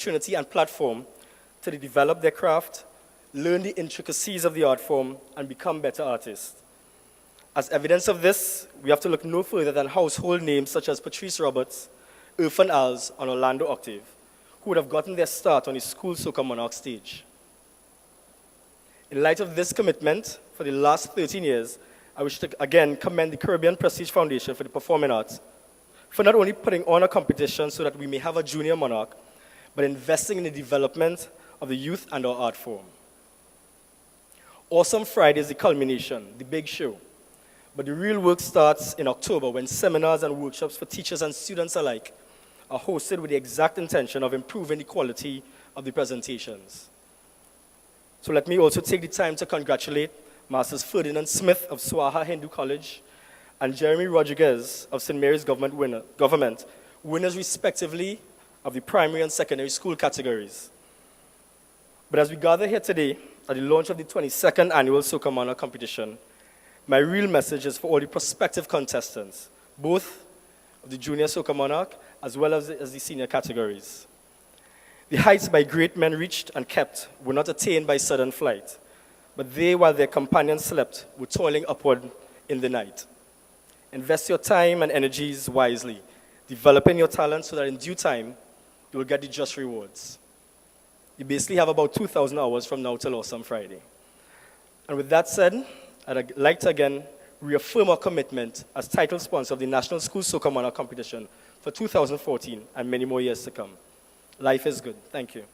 opportunity and platform to develop their craft, learn the intricacies of the art form, and become better artists. As evidence of this, we have to look no further than household names such as Patrice Roberts, Irfan Alves, and Orlando Octave, who would have gotten their start on the school Soca Monarch stage. In light of this commitment for the last 13 years, I wish to again commend the Caribbean Prestige Foundation for the Performing Arts for not only putting on a competition so that we may have a junior monarch, but investing in the development of the youth and our art form. Awesome Friday is the culmination, the big show. But the real work starts in October when seminars and workshops for teachers and students alike are hosted with the exact intention of improving the quality of the presentations. So let me also take the time to congratulate Masters Ferdinand Smith of Swaha Hindu College and Jeremy Rodriguez of St. Mary's Government, winners respectively of the primary and secondary school categories. But as we gather here today at the launch of the 22nd annual Soca Monarch competition, my real message is for all the prospective contestants, both of the junior Soca Monarch as well as the senior categories. The heights by great men reached and kept were not attained by sudden flight, but they, while their companions slept, were toiling upward in the night. Invest your time and energies wisely, developing your talent so that in due time, you will get the just rewards. You basically have about 2,000 hours from now till Awesome Friday. And with that said, I'd like to again reaffirm our commitment as title sponsor of the National School Soca Monarch competition for 2014 and many more years to come. Life is good. Thank you.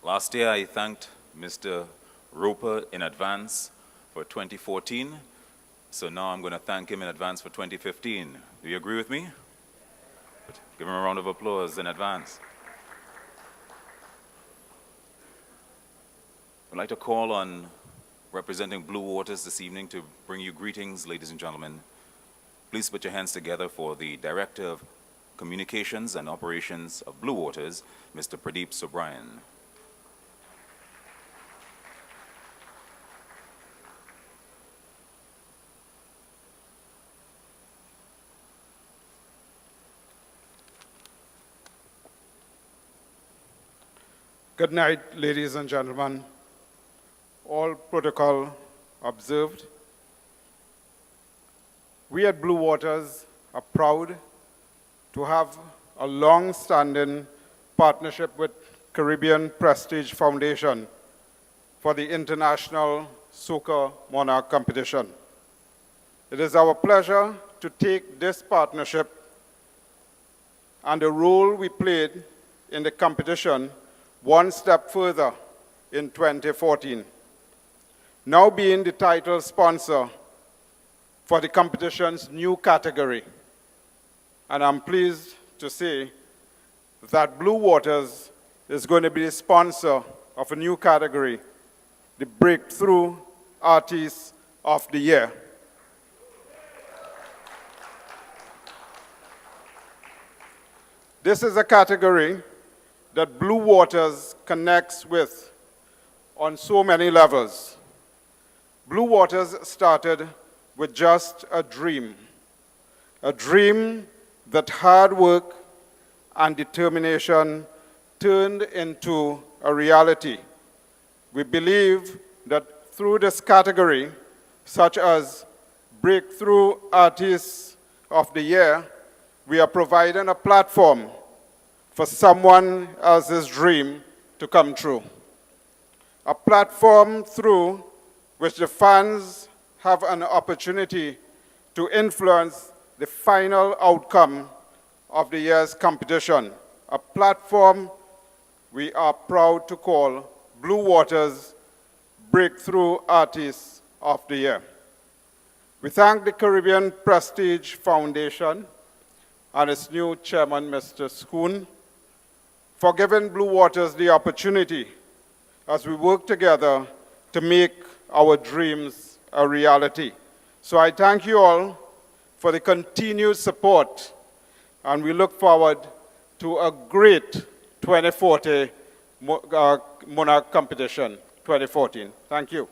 Last year, I thanked Mr. Roper in advance for 2014, so now I'm going to thank him in advance for 2015. Do you agree with me? Give him a round of applause in advance. I'd like to call on representing Blue Waters this evening to bring you greetings, ladies and gentlemen. Please put your hands together for the Director of Communications and Operations of Blue Waters, Mr. Pradeep Sobrian. Good night, ladies and gentlemen. All protocol observed. We at Blue Waters are proud to have a long-standing partnership with Caribbean Prestige Foundation for the International Soca Monarch competition. It is our pleasure to take this partnership and the role we played in the competition one step further in 2014. Now being the title sponsor for the competition's new category. And I'm pleased to say that Blue Waters is going to be the sponsor of a new category, the Breakthrough Artist of the Year. This is a category that Blue Waters connects with on so many levels. Blue Waters started with just a dream that hard work and determination turned into a reality. We believe that through this category, such as Breakthrough Artist of the Year, we are providing a platform for someone else's dream to come true. A platform through which the fans have an opportunity to influence the final outcome of the year's competition. A platform we are proud to call Blue Waters Breakthrough Artist of the Year. We thank the Caribbean Prestige Foundation and its new chairman, Mr. Schoon, for giving Blue Waters the opportunity as we work together to make our dreams a reality. So I thank you all for the continued support, and we look forward to a great 2040 Monarch competition 2014. Thank you.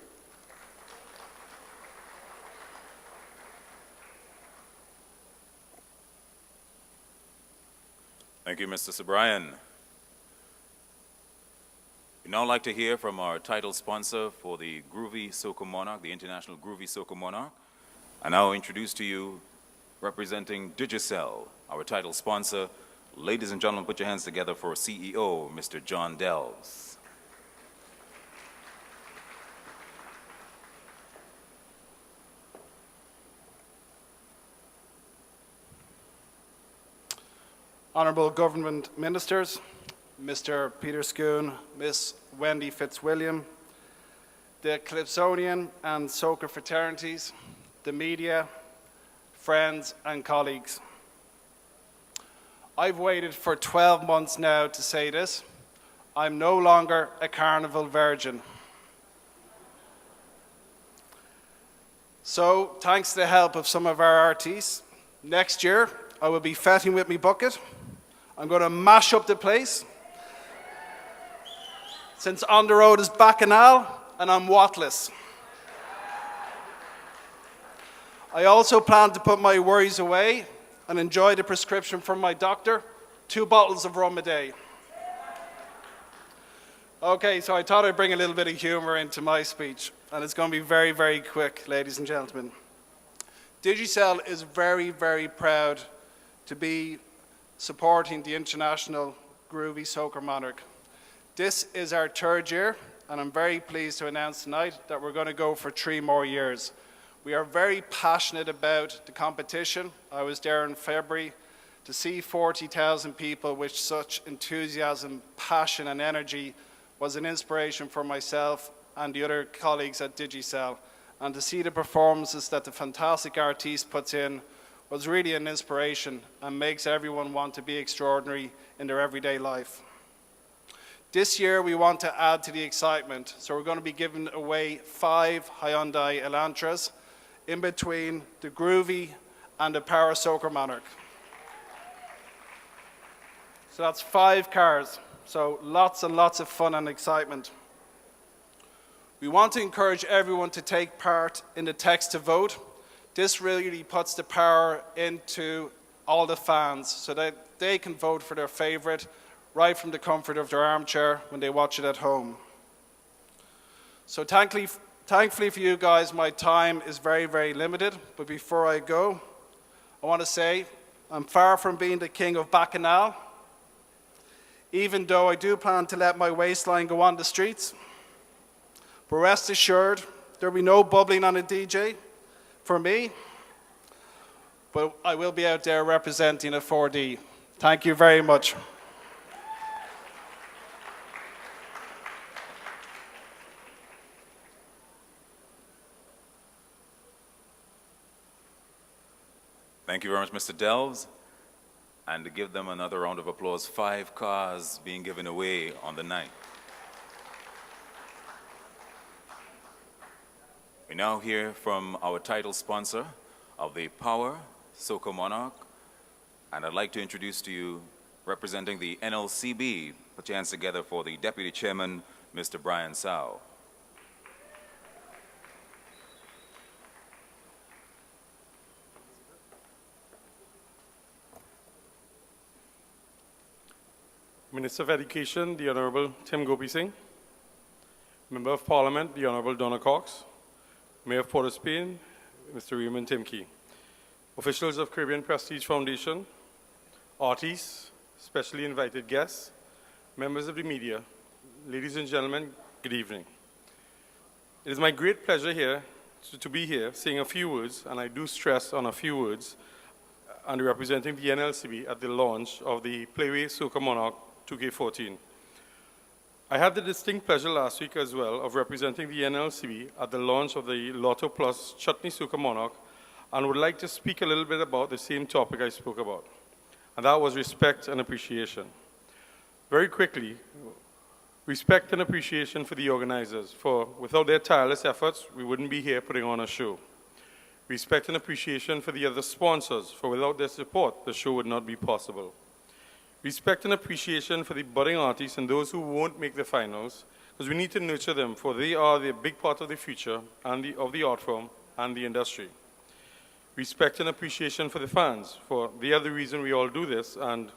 Thank you, Mr. Sobrian. We'd now like to hear from our title sponsor for the Groovy Soca Monarch, the International Groovy Soca Monarch. I now introduce to you, representing Digicel, our title sponsor. Ladies and gentlemen, put your hands together for CEO, Mr. John Delves. Honourable Government Ministers, Mr. Peter Schoon, Miss Wendy Fitzwilliam, the Calypsonian and Soca fraternities, the media, friends and colleagues. I've waited for 12 months now to say this. I'm no longer a carnival virgin. So, thanks to the help of some of our artists, next year I will be fetting with me bucket. I'm going to mash up the place. Since on the road is Bacchanal and I'm watless. I also plan to put my worries away and enjoy the prescription from my doctor, 2 bottles of rum a day. Okay, so I thought I'd bring a little bit of humor into my speech, and it's going to be very, very quick, ladies and gentlemen. Digicel is very, very proud to be supporting the International Groovy Soca Monarch. This is our 3rd year, and I'm very pleased to announce tonight that we're going to go for 3 more years. We are very passionate about the competition. I was there in February. To see 40,000 people with such enthusiasm, passion and energy was an inspiration for myself and the other colleagues at Digicel. And to see the performances that the fantastic artiste puts in was really an inspiration and makes everyone want to be extraordinary in their everyday life. This year we want to add to the excitement, so we're going to be giving away 5 Hyundai Elantras in between the Groovy and the Power Soca Monarch. So that's 5 cars, so lots and lots of fun and excitement. We want to encourage everyone to take part in the text to vote. This really puts the power into all the fans so that they can vote for their favorite right from the comfort of their armchair when they watch it at home. So thankfully for you guys, my time is very, very limited. But before I go, I want to say I'm far from being the king of Bacchanal, even though I do plan to let my waistline go on the streets. But rest assured, there'll be no bubbling on a DJ for me, but I will be out there representing a 4D. Thank you very much. Thank you very much, Mr. Delves. And to give them another round of applause, 5 cars being given away on the night. We now hear from our title sponsor of the Power Soca Monarch, and I'd like to introduce to you, representing the NLCB, put your hands together for the Deputy Chairman, Mr. Brian Sow. Minister of Education, the Honourable Tim Gopi Singh, Member of Parliament, the Honourable Donna Cox, Mayor of Port of Spain, Mr. Raymond Timke, officials of Caribbean Prestige Foundation, artists, specially invited guests, members of the media, ladies and gentlemen, good evening. It is my great pleasure here to be here saying a few words, and I do stress on a few words, and representing the NLCB at the launch of the Playway Soca Monarch 2K14. I had the distinct pleasure last week as well of representing the NLCB at the launch of the Lotto Plus Chutney Soca Monarch, and would like to speak a little bit about the same topic I spoke about, and that was respect and appreciation. Very quickly, respect and appreciation for the organizers, for without their tireless efforts, we wouldn't be here putting on a show. Respect and appreciation for the other sponsors, for without their support, the show would not be possible. Respect and appreciation for the budding artists and those who won't make the finals, because we need to nurture them, for they are the big part of the future and of the art form and the industry. Respect and appreciation for the fans, for they are the reason we all do this, and